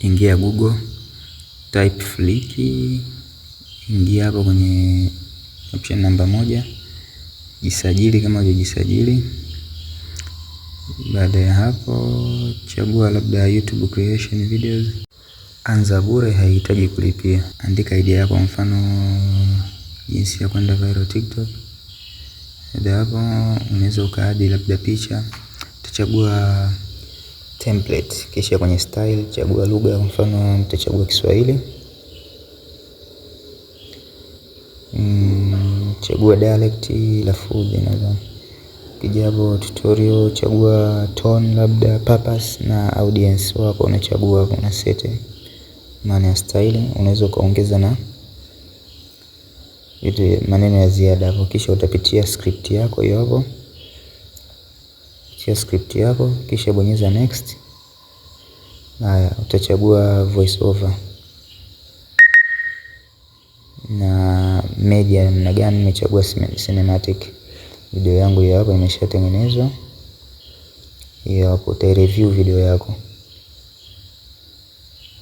ingia Google, type Flick, ingia hapo kwenye option namba 1, jisajili kama hujajisajili. Baada ya hapo chagua labda YouTube creation videos. Anza bure, haihitaji kulipia. Andika idea yako, mfano jinsi ya kwenda viral TikTok. Baada ya hapo unaweza ukaadi labda picha. Utachagua template, kisha kwenye style chagua lugha, mfano nitachagua Kiswahili. Chagua dialect lafudhi nadhani. Ukija hapo tutorial chagua tone labda purpose na audience wako unachagua hapo, una set maana ya style. Unaweza kaongeza na ile maneno ya ziada hapo, kisha utapitia script yako hiyo hapo. Kisha script yako kisha bonyeza next. Haya, utachagua voice over na media namna gani. Nimechagua cinematic. Video yangu hiyo hapo imeshatengenezwa. Hiyo hapo utareview video yako.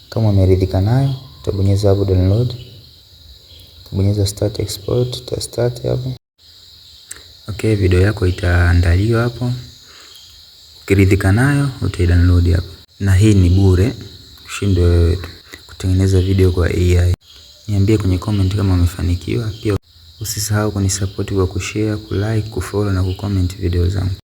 Kama umeridhika nayo utabonyeza hapo download. Utabonyeza start export, uta start hapo. Okay, video yako itaandaliwa hapo. Ukiridhika nayo utaidownload hapo. Na hii ni bure, ushindwe wewe kutengeneza video kwa AI. Niambie kwenye comment kama umefanikiwa. Pia usisahau kunisupport kwa kushare, kulike, kufollow na kucomment video zangu.